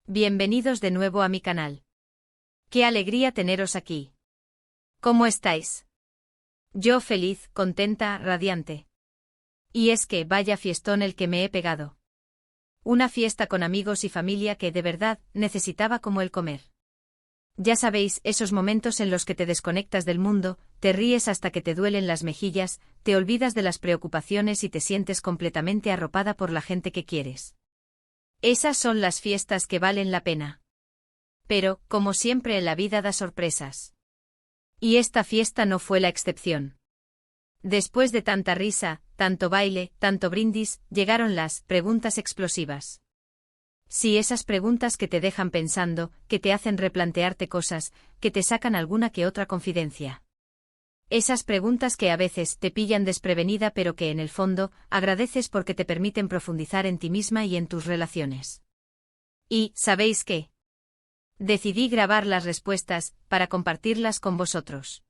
Bienvenidos de nuevo a mi canal. Qué alegría teneros aquí. ¿Cómo estáis? Yo feliz, contenta, radiante. Y es que vaya fiestón el que me he pegado. Una fiesta con amigos y familia que de verdad necesitaba como el comer. Ya sabéis, esos momentos en los que te desconectas del mundo, te ríes hasta que te duelen las mejillas, te olvidas de las preocupaciones y te sientes completamente arropada por la gente que quieres. Esas son las fiestas que valen la pena. Pero, como siempre en la vida da sorpresas. Y esta fiesta no fue la excepción. Después de tanta risa, tanto baile, tanto brindis, llegaron las preguntas explosivas. Sí, esas preguntas que te dejan pensando, que te hacen replantearte cosas, que te sacan alguna que otra confidencia. Esas preguntas que a veces te pillan desprevenida pero que en el fondo agradeces porque te permiten profundizar en ti misma y en tus relaciones. Y, ¿sabéis qué? Decidí grabar las respuestas para compartirlas con vosotros.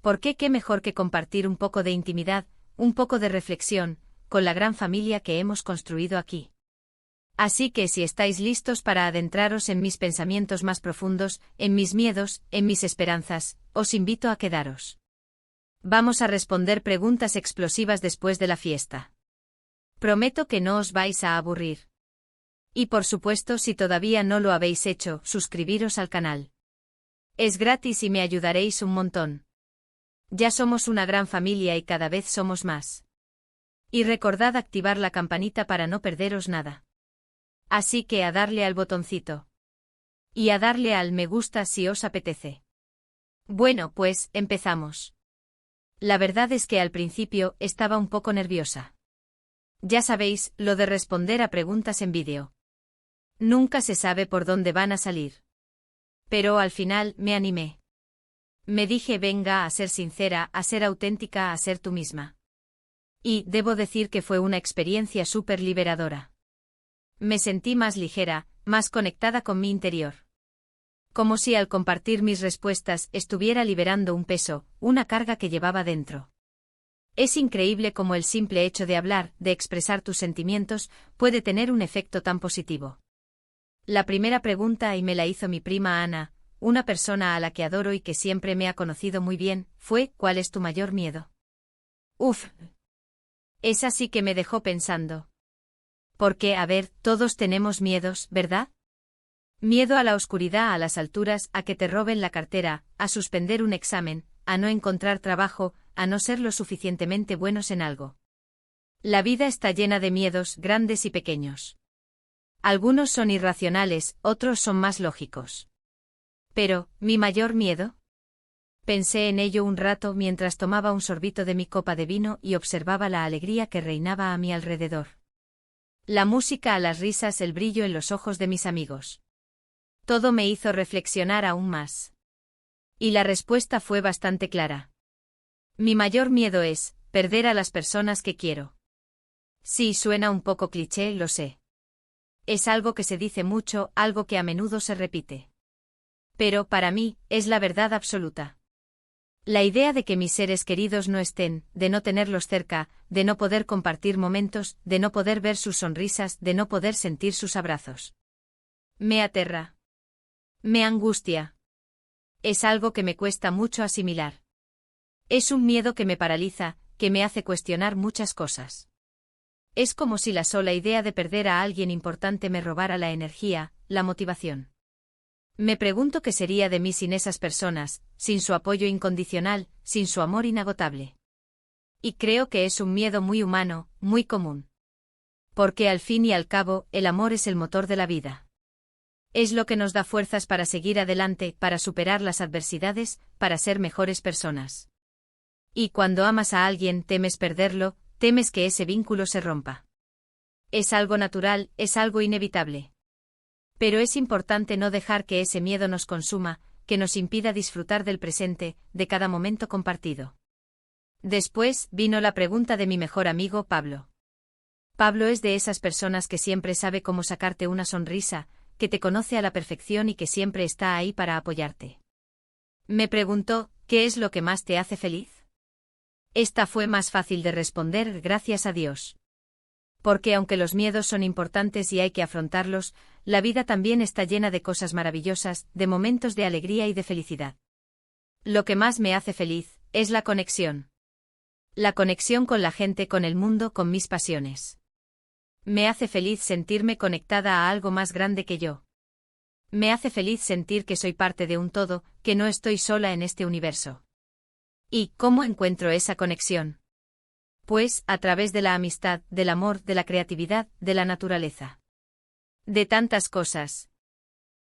¿Por qué? ¿Qué mejor que compartir un poco de intimidad, un poco de reflexión, con la gran familia que hemos construido aquí? Así que si estáis listos para adentraros en mis pensamientos más profundos, en mis miedos, en mis esperanzas, os invito a quedaros. Vamos a responder preguntas explosivas después de la fiesta. Prometo que no os vais a aburrir. Y por supuesto, si todavía no lo habéis hecho, suscribiros al canal. Es gratis y me ayudaréis un montón. Ya somos una gran familia y cada vez somos más. Y recordad activar la campanita para no perderos nada. Así que a darle al botoncito. Y a darle al me gusta si os apetece. Bueno, pues, empezamos. La verdad es que al principio estaba un poco nerviosa. Ya sabéis, lo de responder a preguntas en vídeo. Nunca se sabe por dónde van a salir. Pero al final me animé. Me dije venga a ser sincera, a ser auténtica, a ser tú misma. Y debo decir que fue una experiencia súper liberadora. Me sentí más ligera, más conectada con mi interior. Como si al compartir mis respuestas estuviera liberando un peso, una carga que llevaba dentro. Es increíble cómo el simple hecho de hablar, de expresar tus sentimientos, puede tener un efecto tan positivo. La primera pregunta y me la hizo mi prima Ana, una persona a la que adoro y que siempre me ha conocido muy bien, fue ¿cuál es tu mayor miedo? Uf. Esa sí que me dejó pensando. Porque, a ver, todos tenemos miedos, ¿verdad? Miedo a la oscuridad, a las alturas, a que te roben la cartera, a suspender un examen, a no encontrar trabajo, a no ser lo suficientemente buenos en algo. La vida está llena de miedos, grandes y pequeños. Algunos son irracionales, otros son más lógicos. Pero, ¿mi mayor miedo? Pensé en ello un rato mientras tomaba un sorbito de mi copa de vino y observaba la alegría que reinaba a mi alrededor. La música, las risas, el brillo en los ojos de mis amigos. Todo me hizo reflexionar aún más. Y la respuesta fue bastante clara. Mi mayor miedo es perder a las personas que quiero. Sí, suena un poco cliché, lo sé. Es algo que se dice mucho, algo que a menudo se repite. Pero, para mí, es la verdad absoluta. La idea de que mis seres queridos no estén, de no tenerlos cerca, de no poder compartir momentos, de no poder ver sus sonrisas, de no poder sentir sus abrazos. Me aterra. Me angustia. Es algo que me cuesta mucho asimilar. Es un miedo que me paraliza, que me hace cuestionar muchas cosas. Es como si la sola idea de perder a alguien importante me robara la energía, la motivación. Me pregunto qué sería de mí sin esas personas, sin su apoyo incondicional, sin su amor inagotable. Y creo que es un miedo muy humano, muy común. Porque al fin y al cabo, el amor es el motor de la vida. Es lo que nos da fuerzas para seguir adelante, para superar las adversidades, para ser mejores personas. Y cuando amas a alguien, temes perderlo, temes que ese vínculo se rompa. Es algo natural, es algo inevitable. Pero es importante no dejar que ese miedo nos consuma, que nos impida disfrutar del presente, de cada momento compartido. Después, vino la pregunta de mi mejor amigo Pablo. Pablo es de esas personas que siempre sabe cómo sacarte una sonrisa, que te conoce a la perfección y que siempre está ahí para apoyarte. Me preguntó, ¿qué es lo que más te hace feliz? Esta fue más fácil de responder, gracias a Dios. Porque aunque los miedos son importantes y hay que afrontarlos, la vida también está llena de cosas maravillosas, de momentos de alegría y de felicidad. Lo que más me hace feliz es la conexión. La conexión con la gente, con el mundo, con mis pasiones. Me hace feliz sentirme conectada a algo más grande que yo. Me hace feliz sentir que soy parte de un todo, que no estoy sola en este universo. ¿Y cómo encuentro esa conexión? Pues, a través de la amistad, del amor, de la creatividad, de la naturaleza. De tantas cosas.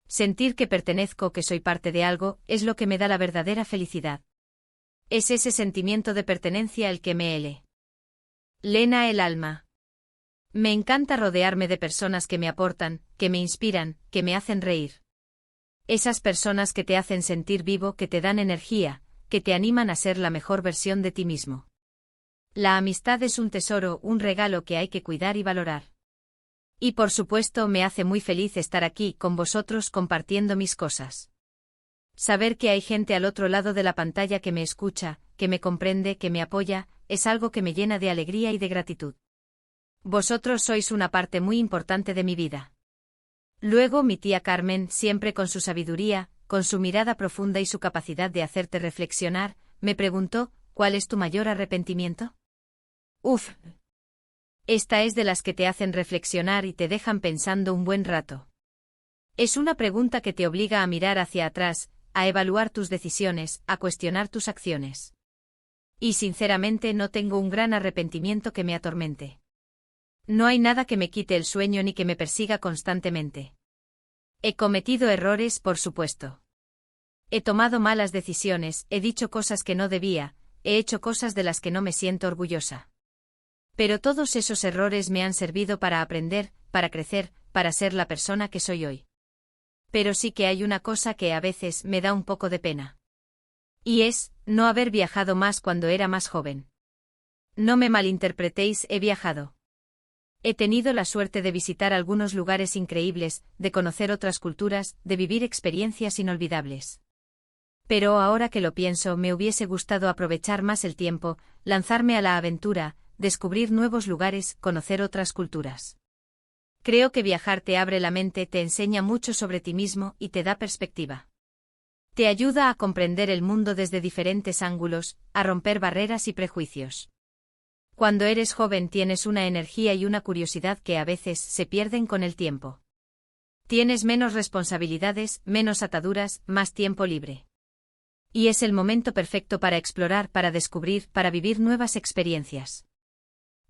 Sentir que pertenezco, que soy parte de algo, es lo que me da la verdadera felicidad. Es ese sentimiento de pertenencia el que me llena el alma. Me encanta rodearme de personas que me aportan, que me inspiran, que me hacen reír. Esas personas que te hacen sentir vivo, que te dan energía, que te animan a ser la mejor versión de ti mismo. La amistad es un tesoro, un regalo que hay que cuidar y valorar. Y por supuesto me hace muy feliz estar aquí con vosotros compartiendo mis cosas. Saber que hay gente al otro lado de la pantalla que me escucha, que me comprende, que me apoya, es algo que me llena de alegría y de gratitud. Vosotros sois una parte muy importante de mi vida. Luego mi tía Carmen, siempre con su sabiduría, con su mirada profunda y su capacidad de hacerte reflexionar, me preguntó, ¿cuál es tu mayor arrepentimiento? Uf. Esta es de las que te hacen reflexionar y te dejan pensando un buen rato. Es una pregunta que te obliga a mirar hacia atrás, a evaluar tus decisiones, a cuestionar tus acciones. Y sinceramente no tengo un gran arrepentimiento que me atormente. No hay nada que me quite el sueño ni que me persiga constantemente. He cometido errores, por supuesto. He tomado malas decisiones, he dicho cosas que no debía, he hecho cosas de las que no me siento orgullosa. Pero todos esos errores me han servido para aprender, para crecer, para ser la persona que soy hoy. Pero sí que hay una cosa que a veces me da un poco de pena. Y es, no haber viajado más cuando era más joven. No me malinterpretéis, he viajado. He tenido la suerte de visitar algunos lugares increíbles, de conocer otras culturas, de vivir experiencias inolvidables. Pero ahora que lo pienso, me hubiese gustado aprovechar más el tiempo, lanzarme a la aventura, descubrir nuevos lugares, conocer otras culturas. Creo que viajar te abre la mente, te enseña mucho sobre ti mismo y te da perspectiva. Te ayuda a comprender el mundo desde diferentes ángulos, a romper barreras y prejuicios. Cuando eres joven tienes una energía y una curiosidad que a veces se pierden con el tiempo. Tienes menos responsabilidades, menos ataduras, más tiempo libre. Y es el momento perfecto para explorar, para descubrir, para vivir nuevas experiencias.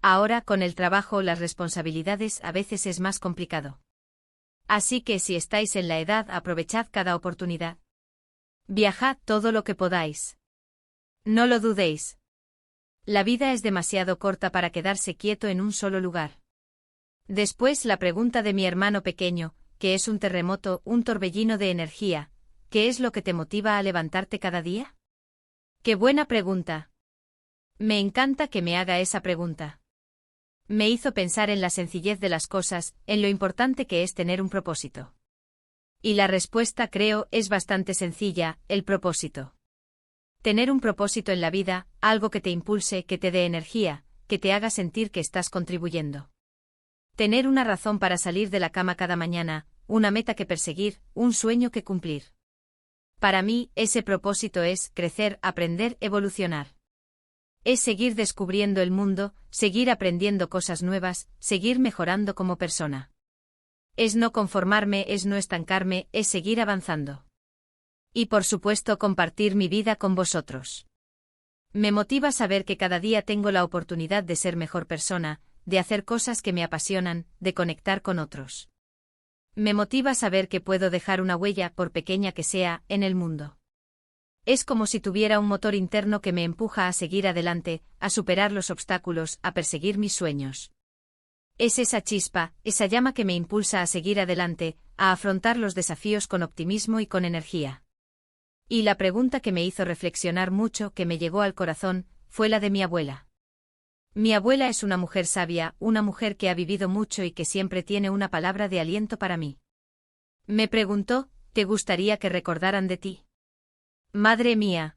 Ahora, con el trabajo, las responsabilidades a veces es más complicado. Así que si estáis en la edad, aprovechad cada oportunidad. Viajad todo lo que podáis. No lo dudéis. La vida es demasiado corta para quedarse quieto en un solo lugar. Después la pregunta de mi hermano pequeño, ¿qué es un terremoto, un torbellino de energía? ¿Qué es lo que te motiva a levantarte cada día? ¡Qué buena pregunta! Me encanta que me haga esa pregunta. Me hizo pensar en la sencillez de las cosas, en lo importante que es tener un propósito. Y la respuesta, creo, es bastante sencilla, el propósito. Tener un propósito en la vida, algo que te impulse, que te dé energía, que te haga sentir que estás contribuyendo. Tener una razón para salir de la cama cada mañana, una meta que perseguir, un sueño que cumplir. Para mí, ese propósito es crecer, aprender, evolucionar. Es seguir descubriendo el mundo, seguir aprendiendo cosas nuevas, seguir mejorando como persona. Es no conformarme, es no estancarme, es seguir avanzando. Y por supuesto compartir mi vida con vosotros. Me motiva saber que cada día tengo la oportunidad de ser mejor persona, de hacer cosas que me apasionan, de conectar con otros. Me motiva saber que puedo dejar una huella, por pequeña que sea, en el mundo. Es como si tuviera un motor interno que me empuja a seguir adelante, a superar los obstáculos, a perseguir mis sueños. Es esa chispa, esa llama que me impulsa a seguir adelante, a afrontar los desafíos con optimismo y con energía. Y la pregunta que me hizo reflexionar mucho, que me llegó al corazón, fue la de mi abuela. Mi abuela es una mujer sabia, una mujer que ha vivido mucho y que siempre tiene una palabra de aliento para mí. Me preguntó, ¿te gustaría que recordaran de ti? Madre mía.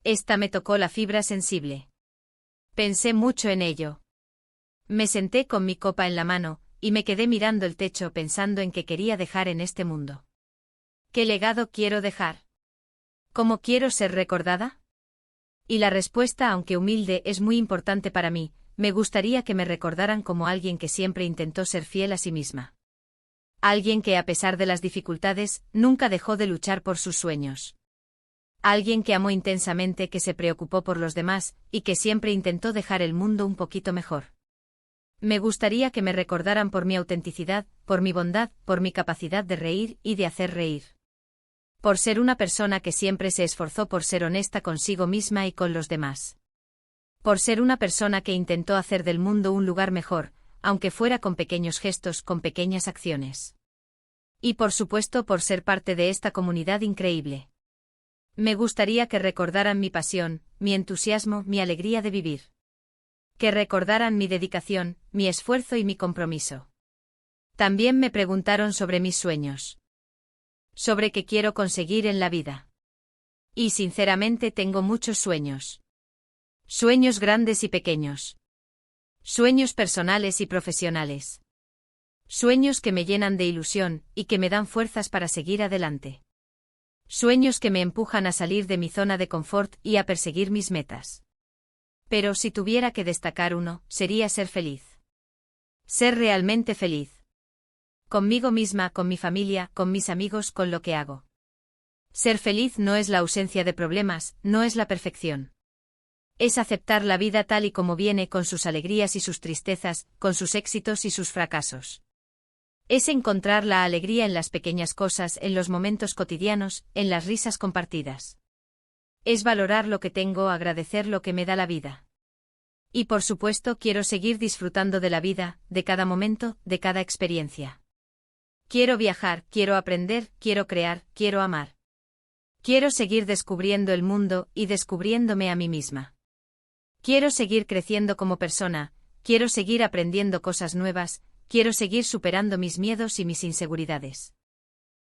Esta me tocó la fibra sensible. Pensé mucho en ello. Me senté con mi copa en la mano, y me quedé mirando el techo pensando en qué quería dejar en este mundo. ¿Qué legado quiero dejar? ¿Cómo quiero ser recordada? Y la respuesta, aunque humilde, es muy importante para mí. Me gustaría que me recordaran como alguien que siempre intentó ser fiel a sí misma. Alguien que, a pesar de las dificultades, nunca dejó de luchar por sus sueños. Alguien que amó intensamente, que se preocupó por los demás, y que siempre intentó dejar el mundo un poquito mejor. Me gustaría que me recordaran por mi autenticidad, por mi bondad, por mi capacidad de reír y de hacer reír. Por ser una persona que siempre se esforzó por ser honesta consigo misma y con los demás. Por ser una persona que intentó hacer del mundo un lugar mejor, aunque fuera con pequeños gestos, con pequeñas acciones. Y por supuesto por ser parte de esta comunidad increíble. Me gustaría que recordaran mi pasión, mi entusiasmo, mi alegría de vivir. Que recordaran mi dedicación, mi esfuerzo y mi compromiso. También me preguntaron sobre mis sueños. Sobre qué quiero conseguir en la vida. Y sinceramente tengo muchos sueños. Sueños grandes y pequeños. Sueños personales y profesionales. Sueños que me llenan de ilusión y que me dan fuerzas para seguir adelante. Sueños que me empujan a salir de mi zona de confort y a perseguir mis metas. Pero si tuviera que destacar uno, sería ser feliz. Ser realmente feliz. Conmigo misma, con mi familia, con mis amigos, con lo que hago. Ser feliz no es la ausencia de problemas, no es la perfección. Es aceptar la vida tal y como viene, con sus alegrías y sus tristezas, con sus éxitos y sus fracasos. Es encontrar la alegría en las pequeñas cosas, en los momentos cotidianos, en las risas compartidas. Es valorar lo que tengo, agradecer lo que me da la vida. Y por supuesto quiero seguir disfrutando de la vida, de cada momento, de cada experiencia. Quiero viajar, quiero aprender, quiero crear, quiero amar. Quiero seguir descubriendo el mundo y descubriéndome a mí misma. Quiero seguir creciendo como persona, quiero seguir aprendiendo cosas nuevas, quiero seguir superando mis miedos y mis inseguridades.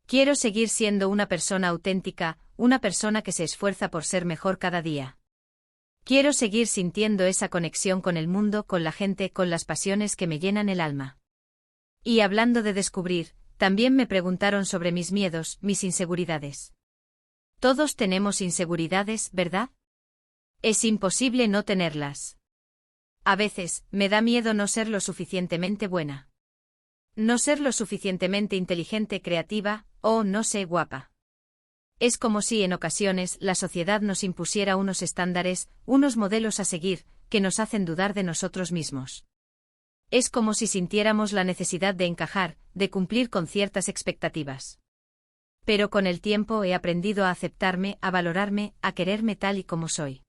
Quiero seguir siendo una persona auténtica, una persona que se esfuerza por ser mejor cada día. Quiero seguir sintiendo esa conexión con el mundo, con la gente, con las pasiones que me llenan el alma. Y hablando de descubrir, también me preguntaron sobre mis miedos, mis inseguridades. Todos tenemos inseguridades, ¿verdad? Es imposible no tenerlas. A veces, me da miedo no ser lo suficientemente buena. No ser lo suficientemente inteligente, creativa, o no sé, guapa. Es como si en ocasiones la sociedad nos impusiera unos estándares, unos modelos a seguir, que nos hacen dudar de nosotros mismos. Es como si sintiéramos la necesidad de encajar, de cumplir con ciertas expectativas. Pero con el tiempo he aprendido a aceptarme, a valorarme, a quererme tal y como soy.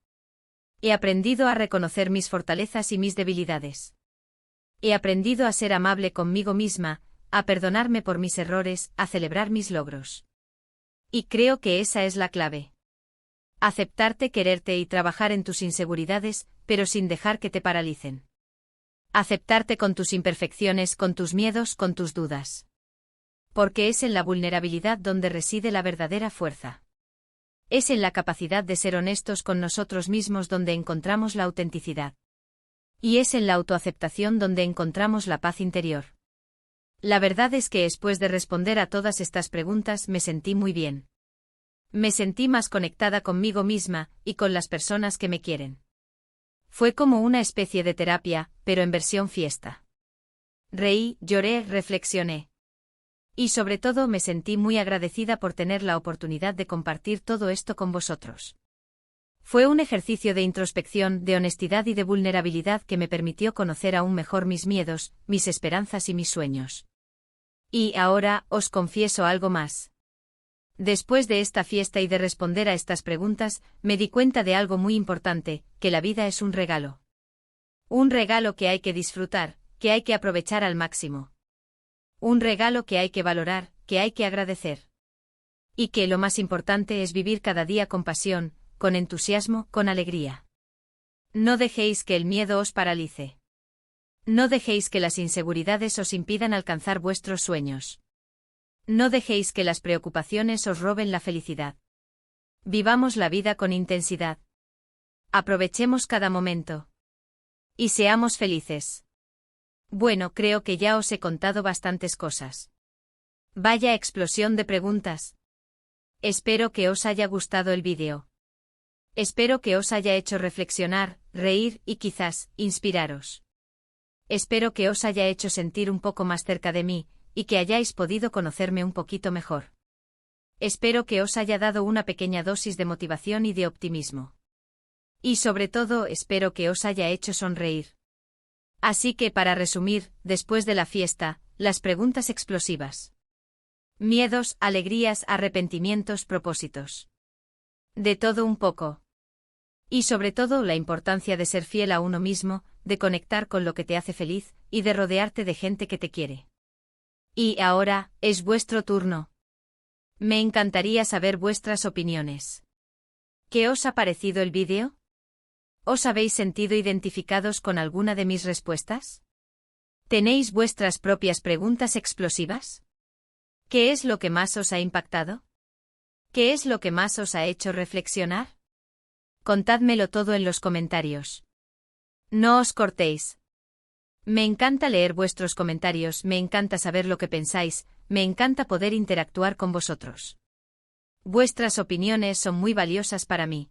He aprendido a reconocer mis fortalezas y mis debilidades. He aprendido a ser amable conmigo misma, a perdonarme por mis errores, a celebrar mis logros. Y creo que esa es la clave. Aceptarte, quererte y trabajar en tus inseguridades, pero sin dejar que te paralicen. Aceptarte con tus imperfecciones, con tus miedos, con tus dudas. Porque es en la vulnerabilidad donde reside la verdadera fuerza. Es en la capacidad de ser honestos con nosotros mismos donde encontramos la autenticidad. Y es en la autoaceptación donde encontramos la paz interior. La verdad es que después de responder a todas estas preguntas me sentí muy bien. Me sentí más conectada conmigo misma y con las personas que me quieren. Fue como una especie de terapia, pero en versión fiesta. Reí, lloré, reflexioné. Y sobre todo me sentí muy agradecida por tener la oportunidad de compartir todo esto con vosotros. Fue un ejercicio de introspección, de honestidad y de vulnerabilidad que me permitió conocer aún mejor mis miedos, mis esperanzas y mis sueños. Y ahora, os confieso algo más. Después de esta fiesta y de responder a estas preguntas, me di cuenta de algo muy importante, que la vida es un regalo. Un regalo que hay que disfrutar, que hay que aprovechar al máximo. Un regalo que hay que valorar, que hay que agradecer. Y que lo más importante es vivir cada día con pasión, con entusiasmo, con alegría. No dejéis que el miedo os paralice. No dejéis que las inseguridades os impidan alcanzar vuestros sueños. No dejéis que las preocupaciones os roben la felicidad. Vivamos la vida con intensidad. Aprovechemos cada momento. Y seamos felices. Bueno, creo que ya os he contado bastantes cosas. Vaya explosión de preguntas. Espero que os haya gustado el vídeo. Espero que os haya hecho reflexionar, reír y quizás, inspiraros. Espero que os haya hecho sentir un poco más cerca de mí, y que hayáis podido conocerme un poquito mejor. Espero que os haya dado una pequeña dosis de motivación y de optimismo. Y sobre todo, espero que os haya hecho sonreír. Así que para resumir, después de la fiesta, las preguntas explosivas. Miedos, alegrías, arrepentimientos, propósitos. De todo un poco. Y sobre todo la importancia de ser fiel a uno mismo, de conectar con lo que te hace feliz, y de rodearte de gente que te quiere. Y ahora, es vuestro turno. Me encantaría saber vuestras opiniones. ¿Qué os ha parecido el vídeo? ¿Os habéis sentido identificados con alguna de mis respuestas? ¿Tenéis vuestras propias preguntas explosivas? ¿Qué es lo que más os ha impactado? ¿Qué es lo que más os ha hecho reflexionar? Contádmelo todo en los comentarios. No os cortéis. Me encanta leer vuestros comentarios, me encanta saber lo que pensáis, me encanta poder interactuar con vosotros. Vuestras opiniones son muy valiosas para mí.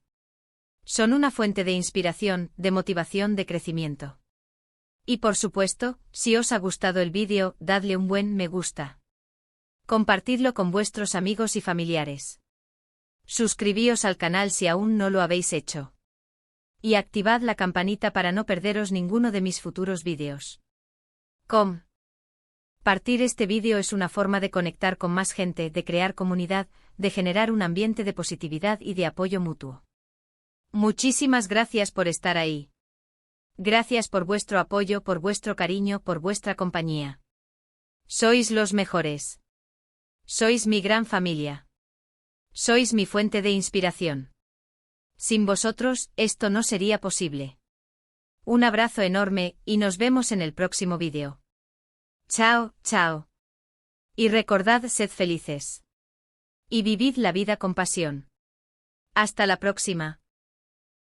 Son una fuente de inspiración, de motivación, de crecimiento. Y por supuesto, si os ha gustado el vídeo, dadle un buen me gusta. Compartidlo con vuestros amigos y familiares. Suscribíos al canal si aún no lo habéis hecho. Y activad la campanita para no perderos ninguno de mis futuros vídeos. Compartir este vídeo es una forma de conectar con más gente, de crear comunidad, de generar un ambiente de positividad y de apoyo mutuo. Muchísimas gracias por estar ahí. Gracias por vuestro apoyo, por vuestro cariño, por vuestra compañía. Sois los mejores. Sois mi gran familia. Sois mi fuente de inspiración. Sin vosotros, esto no sería posible. Un abrazo enorme, y nos vemos en el próximo vídeo. Chao, chao. Y recordad, sed felices. Y vivid la vida con pasión. Hasta la próxima.